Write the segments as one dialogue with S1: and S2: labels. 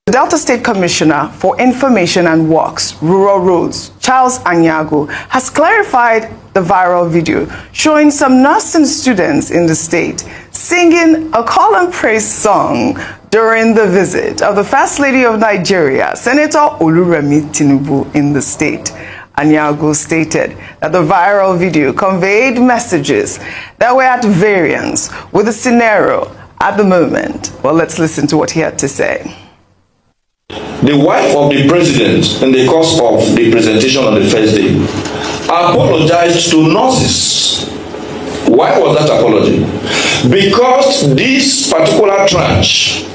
S1: The Delta State Commissioner for Information and Works, Rural Roads, Charles Anyago, has clarified the viral video showing some nursing students in the state singing a call and praise song during the visit of the First Lady of Nigeria, Senator Oluremi Tinubu, in the state. Anyago stated that the viral video conveyed messages that were at variance with the scenario at the moment. Well, let's listen to what he had to say.
S2: The wife of the president, in the course of the presentation on the first day, apologized to nurses. Why was that apology? Because this particular tranche.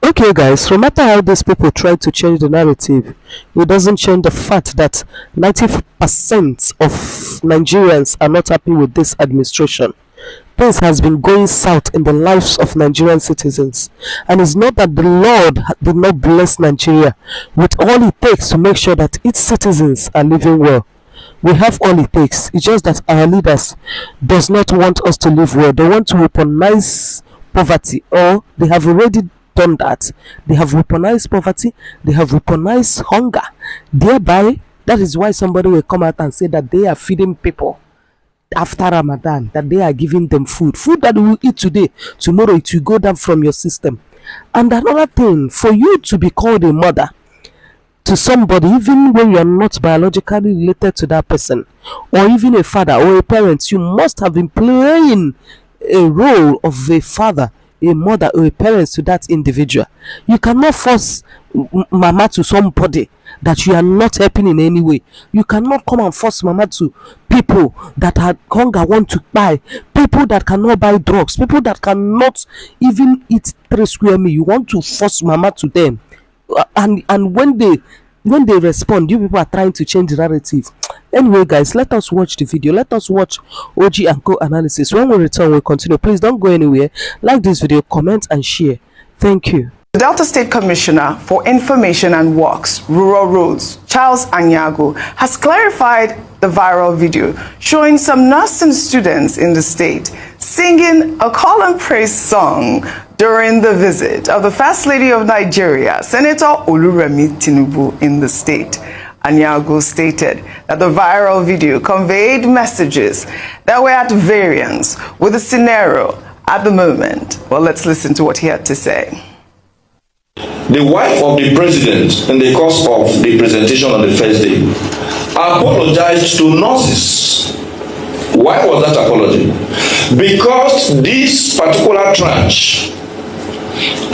S3: Okay guys, no matter how these people try to change the narrative, it doesn't change the fact that 90% of Nigerians are not happy with this administration. Things has been going south in the lives of Nigerian citizens, and it's not that the Lord did not bless Nigeria with all it takes to make sure that its citizens are living well. We have all it takes. It's just that our leaders does not want us to live well. They want to weaponize poverty, or they have already done that. They have weaponized poverty, they have weaponized hunger. Thereby, that is why somebody will come out and say that they are feeding people after Ramadan, that they are giving them food that you will eat today, tomorrow it will go down from your system. And another thing, for you to be called a mother to somebody, even when you are not biologically related to that person, or even a father or a parent, you must have been playing a role of a father, a mother, or a parent to that individual. You cannot force mama to somebody that you are not helping in any way. You cannot come and force mama to people that are hunger want to buy, people that cannot buy drugs, people that cannot even eat 3 square meal. You want to force mama to them, and when they respond, you people are trying to change the narrative. Anyway guys, let us watch the video. Let us watch OG and Co analysis. When we return, we'll continue. Please don't go anywhere. Like this video, comment and share. Thank you.
S1: The Delta State Commissioner for Information and Works, Rural Roads, Charles Anyago, has clarified the viral video showing some nursing students in the state singing a call and praise song during the visit of the First Lady of Nigeria, Senator Oluremi Tinubu, in the state. Anyago stated that the viral video conveyed messages that were at variance with the scenario at the moment. Well, let's listen to what he had to say.
S2: The wife of the president, in the course of the presentation on the first day, apologized to nurses. Why was that apology? Because this particular tranche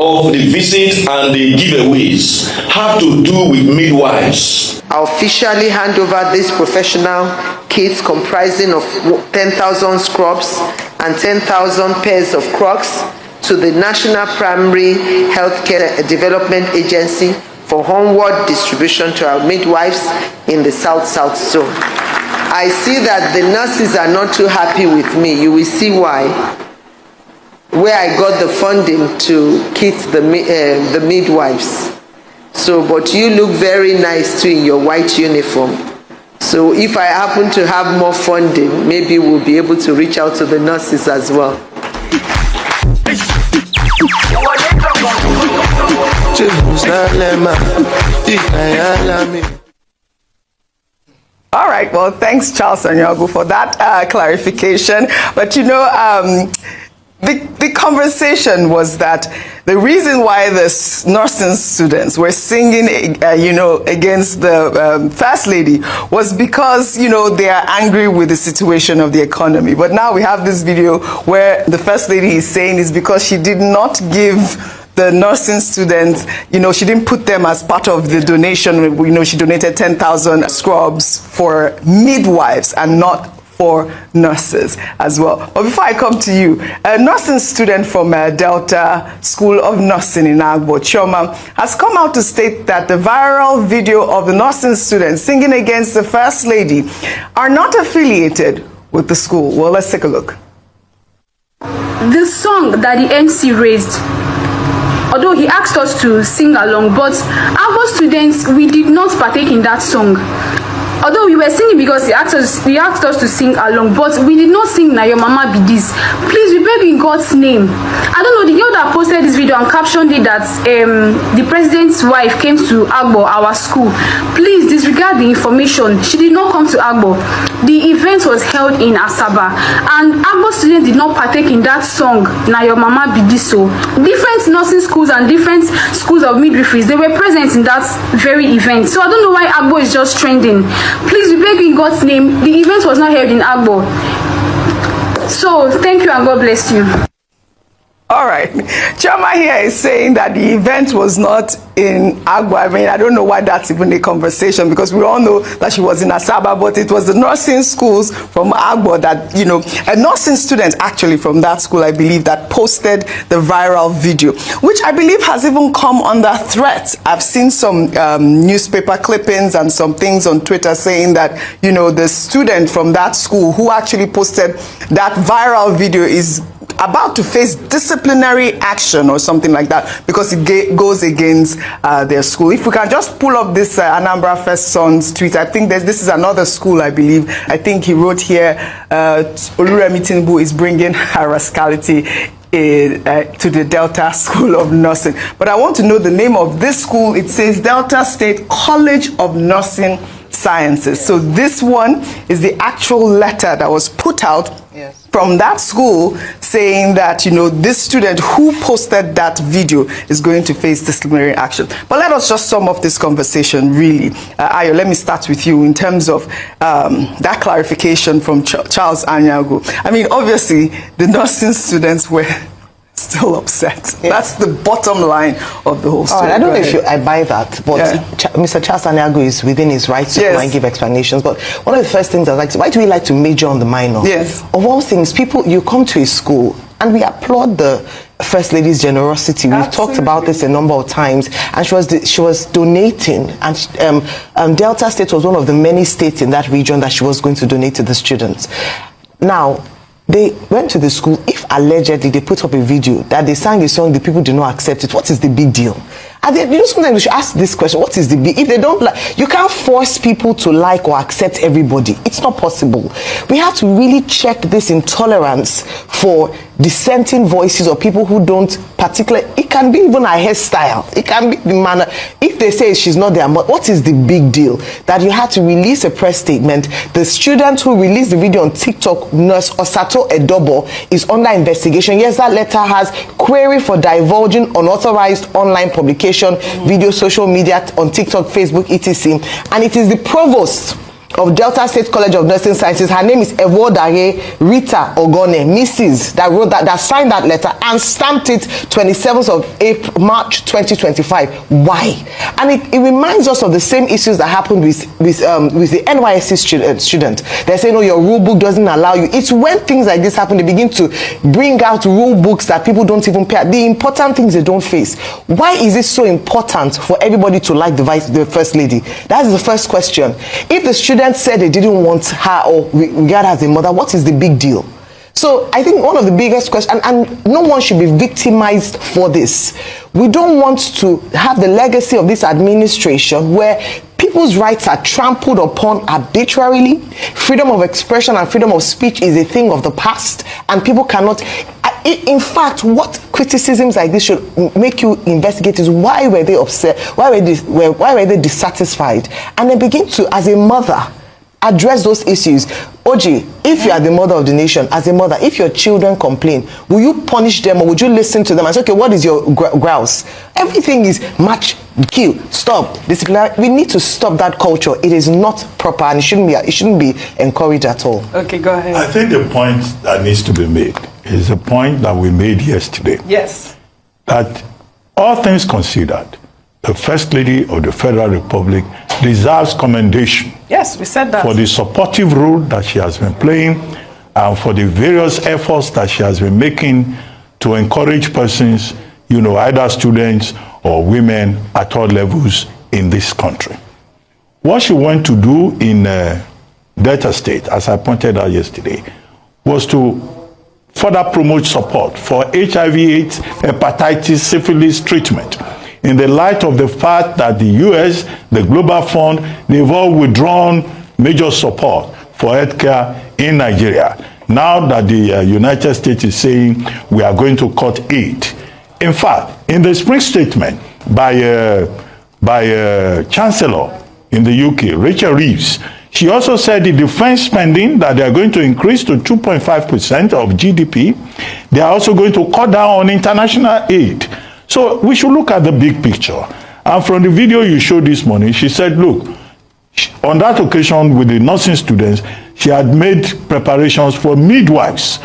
S2: of the visit and the giveaways have to do with midwives.
S4: I officially hand over these professional kits comprising of 10,000 scrubs and 10,000 pairs of Crocs to the National Primary Healthcare Development Agency for homeward distribution to our midwives in the South-South zone. I see that the nurses are not too happy with me. You will see why. Where I got the funding to kit the midwives. So, but you look very nice too in your white uniform. So if I happen to have more funding, maybe we'll be able to reach out to the nurses as well.
S1: All right, well, thanks, Charles Anyago, for that clarification. But you know, the conversation was that the reason why the nursing students were singing, against the First Lady was because, they are angry with the situation of the economy. But now we have this video where the First Lady is saying it's because she did not give the nursing students, she didn't put them as part of the donation. She donated 10,000 scrubs for midwives and not for nurses as well. But before I come to you, a nursing student from Delta School of Nursing in Agbo, Chioma, has come out to state that the viral video of the nursing students singing against the First Lady are not affiliated with the school. Well, let's take a look.
S5: The song that the MC raised, although he asked us to sing along, but our students, we did not partake in that song. although we were singing because he asked us to sing along, but we did not sing "Na Your Mama Be This." Please, we beg in God's name. I don't know, the girl that posted this video and captioned it that the president's wife came to Agbo, our school. Please disregard the information. She did not come to Agbo. The event was held in Asaba, and Agbo students did not partake in that song "Na Your Mama Be This." So different nursing schools and different schools of midwifery, they were present in that very event. So I don't know why Agbo is just trending. Please, we beg in God's name, the event was not held in Agbo. So thank you and God bless you.
S1: All right. Chama here is saying that the event was not in Agbo. I mean, I don't know why that's even a conversation, because we all know that she was in Asaba, but it was the nursing schools from Agbo that, you know, a nursing student actually from that school, I believe, that posted the viral video, which I believe has even come under threat. I've seen some newspaper clippings and some things on Twitter saying that, you know, the student from that school who actually posted that viral video is about to face disciplinary action or something like that, because it goes against their school. If we can just pull up this Anambra First Son's tweet, I think this is another school, I believe. I think he wrote here, Oluremi Tinubu is bringing her rascality to the Delta School of Nursing. But I want to know the name of this school. It says Delta State College of Nursing Sciences. So this one is the actual letter that was put out from that school saying that, you know, this student who posted that video is going to face disciplinary action. But let us just sum up this conversation, really. Ayo, let me start with you in terms of that clarification from Charles Anyago. I mean, obviously, the nursing students were still upset. Yeah. That's the bottom line of the whole story.
S6: I don't know if I buy that, but Mr. Charles Anyago is within his rights to come and give explanations. But one of the first things I like to, why do we like to major on the minor?
S1: Yes.
S6: Of all things, people, you come to a school, and we applaud the First Lady's generosity. We've talked about this a number of times, and she was donating, and Delta State was one of the many states in that region that she was going to donate to the students. Now, they went to the school. If allegedly they put up a video that they sang a song, the people do not accept it, what is the big deal? And then, you know, sometimes we should ask this question: what is the big? If they don't like, you can't force people to like or accept everybody. It's not possible. We have to really check this intolerance for dissenting voices or people who don't particularly. It can be even a hairstyle. It can be the manner. If they say she's not there, what is the big deal that you had to release a press statement? The student who released the video on TikTok, Nurse Osato Edobo, is under investigation. Yes, that letter has query for divulging unauthorized online publication, video, social media, on TikTok, Facebook, etc. And it is the provost of Delta State College of Nursing Sciences. Her name is Ewodare Rita Ogone, Mrs. that wrote that signed that letter and stamped it 27th of March 2025. Why? And it reminds us of the same issues that happened with the NYSC student. They're saying, oh, your rule book doesn't allow you. It's when things like this happen, they begin to bring out rule books that people don't even pay. The important things they don't face. Why is it so important for everybody to like the First Lady? That's the first question. If the student said they didn't want her or regard her as a mother, what is the big deal? So I think one of the biggest questions, and no one should be victimized for this. We don't want to have the legacy of this administration where people's rights are trampled upon arbitrarily. Freedom of expression and freedom of speech is a thing of the past, and people cannot. In fact, what criticisms like this should make you investigate is why were they upset? Why were they dissatisfied? And then begin to, as a mother, address those issues. Oji, if you are the mother of the nation, as a mother, if your children complain, will you punish them or would you listen to them and say, okay, what is your grouse? Everything is match, kill, stop, discipline. We need to stop that culture. It is not proper and it shouldn't be encouraged at all.
S1: Okay, go ahead.
S7: I think the point that needs to be made is the point that we made yesterday.
S1: Yes.
S7: That all things considered, the First Lady of the Federal Republic deserves commendation.
S1: Yes, we said that.
S7: For the supportive role that she has been playing and for the various efforts that she has been making to encourage persons, you know, either students or women at all levels in this country. What she went to do in Delta State, as I pointed out yesterday, was to further promote support for HIV/AIDS, hepatitis, syphilis treatment. In the light of the fact that the US, the Global Fund, they've all withdrawn major support for healthcare in Nigeria. Now that the United States is saying we are going to cut aid. In fact, in the spring statement by Chancellor in the UK, Rachel Reeves, she also said the defense spending that they are going to increase to 2.5% of GDP. They are also going to cut down on international aid. So we should look at the big picture. And from the video you showed this morning, she said, look, on that occasion with the nursing students, she had made preparations for midwives.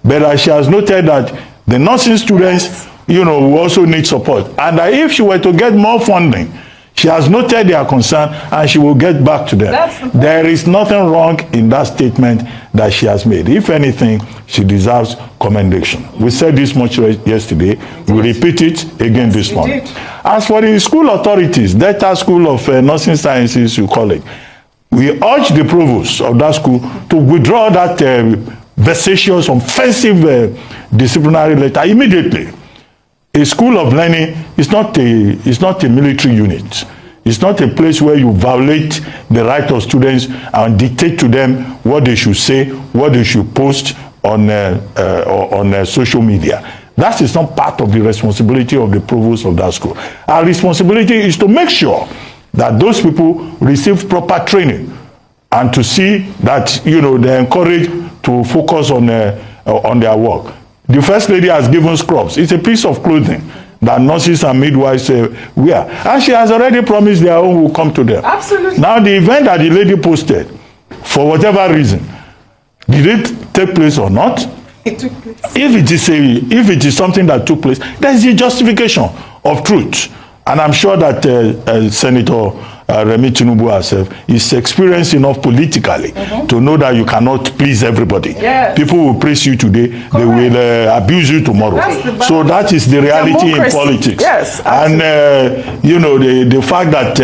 S7: But she has noted that the nursing students, will also need support. And that if she were to get more funding, she has noted their concern and she will get back to them. There is nothing wrong in that statement that she has made. If anything, she deserves commendation. We said this much yesterday. We repeat it again this morning. As for the school authorities, Delta School of Nursing Sciences, you call it, we urge the provost of that school to withdraw that vexatious, offensive disciplinary letter immediately. A school of learning is not a military unit. It's not a place where you violate the right of students and dictate to them what they should say, what they should post on social media. That is not part of the responsibility of the provost of that school. Our responsibility is to make sure that those people receive proper training and to see that they're encouraged to focus on their work. The First Lady has given scrubs. It's a piece of clothing that nurses and midwives wear. And she has already promised their own will come to them.
S1: Absolutely.
S7: Now, the event that the lady posted, for whatever reason, did it take place or not?
S1: It took place.
S7: If it is something that took place, there's a justification of truth. And I'm sure that Senator Remi Tinubu herself is experienced enough politically to know that you cannot please everybody.
S1: Yes.
S7: People will praise you today, they will abuse you tomorrow. So that is the reality in politics.
S1: Yes,
S7: and the fact that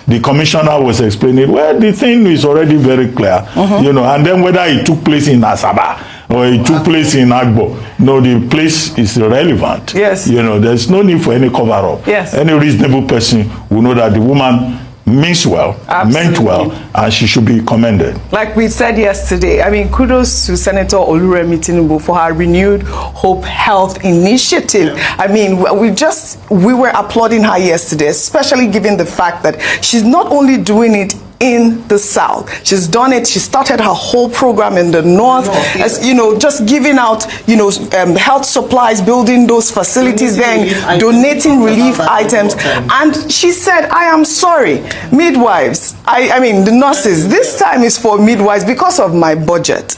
S7: the commissioner was explaining, well, the thing is already very clear, and then whether it took place in Asaba or it took place in Agbo, the place is irrelevant.
S1: Yes.
S7: There's no need for any cover-up.
S1: Yes.
S7: Any reasonable person will know that the woman means well, meant well, and she should be commended.
S1: Like we said yesterday, kudos to Senator Oluremi Tinubu for her renewed Hope Health initiative. We were applauding her yesterday, especially given the fact that she's not only doing it in the South. She's done it. She started her whole program in the North, as just giving out, health supplies, building those facilities, then donating relief items. And she said, I am sorry, midwives, the nurses, this time is for midwives because of my budget.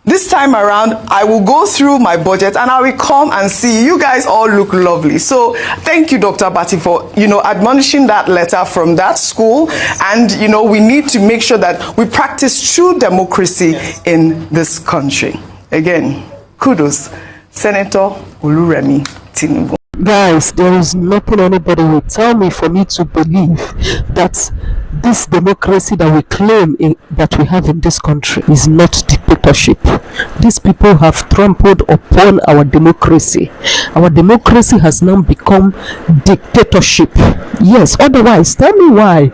S1: This time around, I will go through my budget and I will come and see you guys all look lovely. So thank you, Dr. Bati, for, admonishing that letter from that school. And, we need to make sure that we practice true democracy in this country. Again, kudos, Senator Oluremi Tinubu.
S3: Guys, there is nothing anybody will tell me for me to believe that this democracy that we claim that we have in this country is not dictatorship. These people have trampled upon our democracy. Our democracy has now become dictatorship. Yes, otherwise, tell me why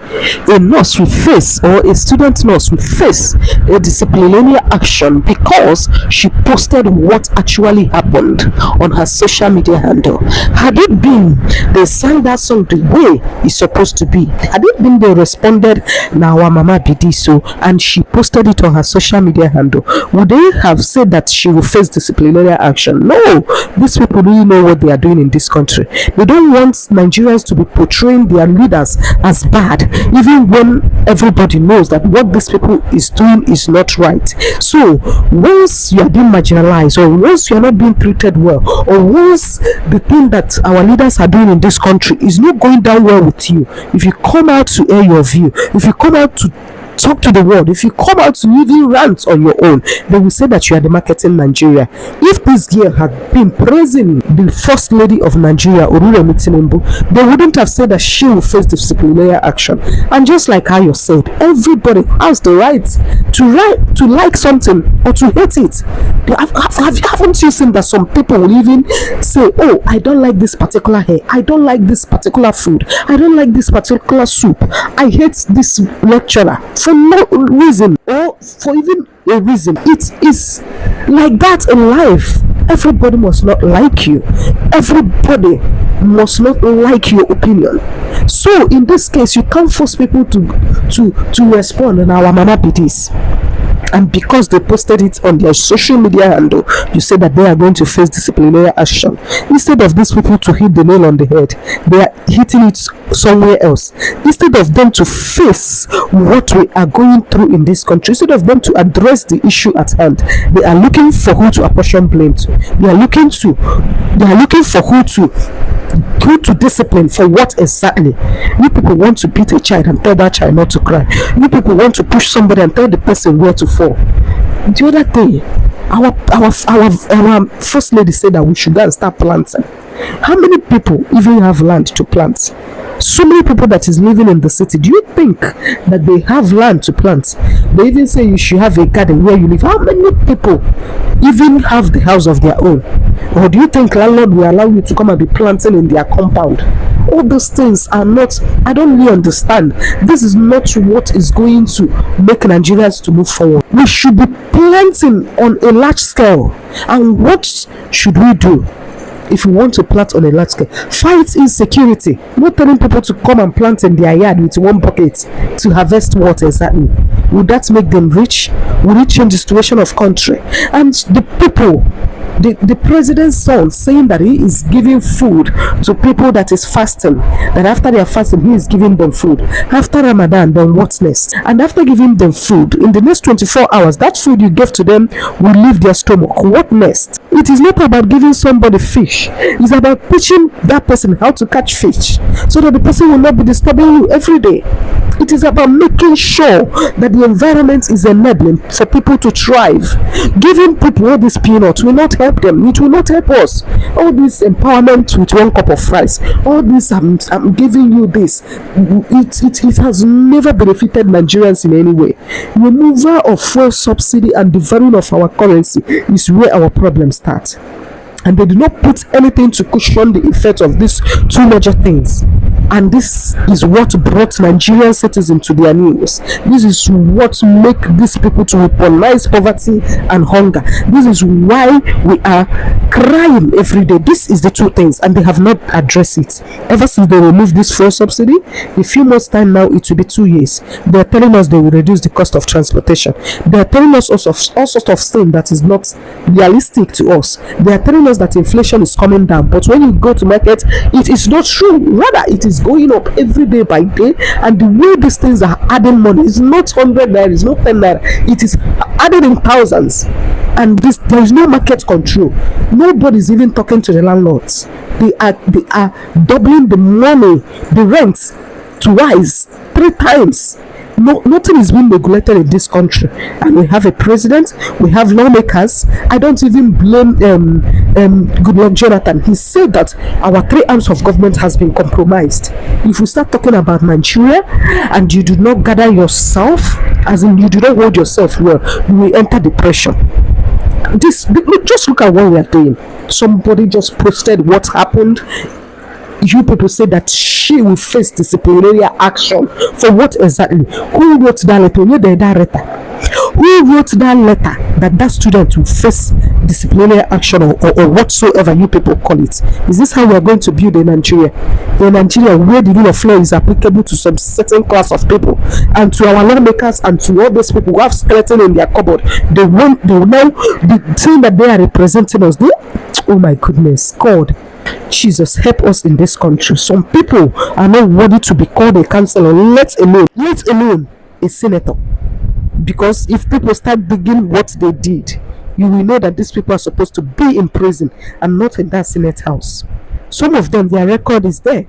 S3: a nurse will face, or a student nurse will face a disciplinary action because she posted what actually happened on her social media handle. Had it been they sang that song the way it's supposed to be, had it been they responded, now our mama bidi so, and she posted it on her social media handle, would they have said that she will face disciplinary action? No, these people really know what they are doing in this country. They don't want Nigerians to be portraying their leaders as bad, even when everybody knows that what these people is doing is not right. So once you are being marginalized, or once you are not being treated well, or once the thing that our leaders are doing in this country is not going down well with you, if you come out to air your view, if you come out to talk to the world, if you come out to even rant on your own, they will say that you are demarketing Nigeria. If this girl had been praising the First Lady of Nigeria, Oluremi Tinubu, they wouldn't have said that she will face disciplinary action. And just like how you said, everybody has the right to like something or to hate it. Haven't you seen that some people will even say, oh, I don't like this particular hair, I don't like this particular food, I don't like this particular soup, I hate this lecturer for no reason or for even a reason. It is like that in life. Everybody must not like you. Everybody must not like your opinion. So in this case, you can't force people to respond on our mama PDs. And because they posted it on their social media handle, you say that they are going to face disciplinary action. Instead of these people to hit the nail on the head, they are hitting it somewhere else. Instead of them to face what we are going through in this country, instead of them to address the issue at hand, they are looking for who to apportion blame to. They are looking for who to discipline for what exactly. You people want to beat a child and tell that child not to cry. You people want to push somebody and tell the person where to fall. The other day, our first lady said that we should go and start planting. How many people even have land to plant? So many people that is living in the city. Do you think that they have land to plant? They even say you should have a garden where you live. How many people even have the house of their own? Or do you think landlord will allow you to come and be planting in their compound? All those things are not, I don't really understand. This is not what is going to make Nigerians to move forward. We should be planting on a large scale. And what should we do? If you want to plant on a large scale, fight insecurity. Not telling people to come and plant in their yard with one bucket to harvest what exactly. Would that make them rich? Will it change the situation of country? And the people, the president's son saying that he is giving food to people that is fasting, that after they are fasting he is giving them food. After Ramadan, then what next? And after giving them food, in the next 24 hours, that food you gave to them will leave their stomach. What next? It is not about giving somebody fish. It's about teaching that person how to catch fish so that the person will not be disturbing you every day. It is about making sure that the environment is enabling for people to thrive. Giving people all this peanut will not help them. It will not help us. All this empowerment with one cup of rice, all this I'm giving you this, it has never benefited Nigerians in any way. Removal of fuel subsidy and devaluing of our currency is where our problems start. And they do not put anything to cushion the effect of these two major things. And this is what brought Nigerian citizens to their knees. This is what make these people to weaponize poverty and hunger. This is why we are crying every day. This is the two things, and they have not addressed it. Ever since they removed this fuel subsidy, a few months time now, it will be 2 years. They are telling us they will reduce the cost of transportation. They are telling us all sorts of things that is not realistic to us. They are telling us that inflation is coming down, but when you go to market, it is not true. Rather, it is going up every day by day, and the way these things are adding money is not 100 naira, it's not 10 naira, it is added in thousands. And there is no market control. Nobody is even talking to the landlords. They are doubling the money, the rent twice, 3 times. No, nothing is being regulated in this country, and we have a president, we have lawmakers. I don't even blame Goodluck Jonathan. He said that our 3 arms of government has been compromised. If we start talking about Nigeria and you do not gather yourself, as in you do not hold yourself well, you will enter depression. Just look at what we are doing. Somebody just posted what happened. You people say that she will face disciplinary action for what exactly? Who wrote that letter? Who wrote that letter that student will face disciplinary action or whatsoever you people call it? Is this how we are going to build a Nigeria? A Nigeria where the rule of law is applicable to some certain class of people, and to our lawmakers and to all those people who have skeleton in their cupboard, they will now be saying that they are representing us. Oh my goodness, God. Jesus, help us in this country. Some people are not worthy to be called a councillor, let alone a senator. Because if people start digging what they did, you will know that these people are supposed to be in prison and not in that Senate house. Some of them, their record is there.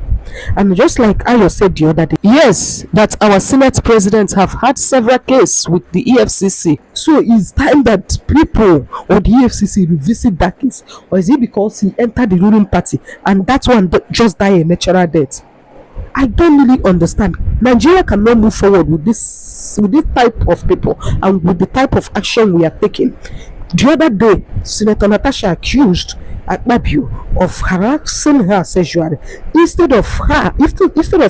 S3: And just like Ayo said the other day, yes, that our Senate presidents have had several cases with the EFCC. So it's time that people or the EFCC revisit that case. Or is it because he entered the ruling party and that one just died a natural death? I don't really understand. Nigeria cannot move forward with this type of people and with the type of action we are taking. The other day, Senator Natasha accused Akpabio of harassing her sexually. Instead of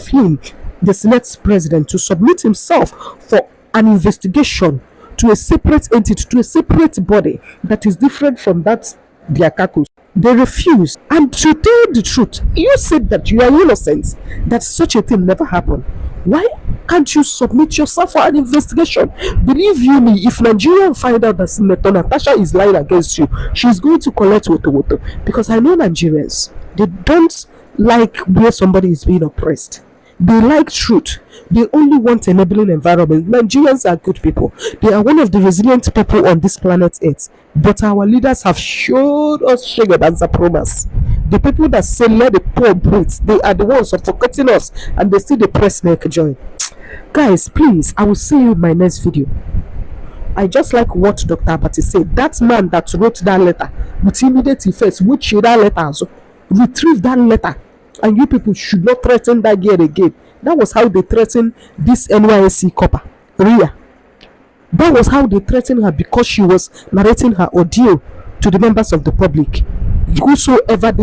S3: him, the Senate president, to submit himself for an investigation to a separate entity, to a separate body that is different from that their caucus. They refuse. And to tell the truth, you said that you are innocent, that such a thing never happened. Why can't you submit yourself for an investigation? Believe you me, if Nigeria find out that Senator Natasha is lying against you, she's going to collect woto. Because I know Nigerians, they don't like where somebody is being oppressed. They like truth. They only want enabling environment. Nigerians are good people. They are one of the resilient people on this planet Earth. But our leaders have showed us sugar and promise. The people that say let the poor breathe, they are the ones suffocating us, and they still the press neck join. Guys, please, I will see you in my next video. I just like what Dr. Abati said. That man that wrote that letter with immediate effect, which that letter also, retrieve that letter. And you people should not threaten that girl again. That was how they threatened this NYSC copper, Ria. That was how they threatened her, because she was narrating her ordeal to the members of the public. Whosoever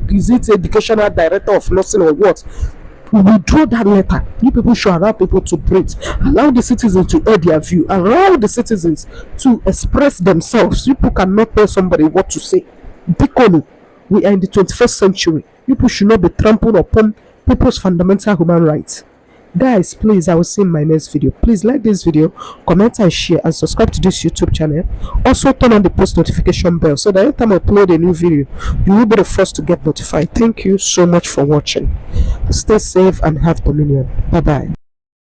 S3: is it educational director of nursing or what, withdraw that letter. You people should allow people to breathe. Allow the citizens to air their view. Allow the citizens to express themselves. People cannot tell somebody what to say. Bikonu, we are in the 21st century. People should not be trampled upon people's fundamental human rights. Guys, please, I will see you in my next video. Please like this video, comment and share, and subscribe to this YouTube channel. Also turn on the post notification bell so that anytime I upload a new video, you will be the first to get notified. Thank you so much for watching. Stay safe and have dominion. Bye bye.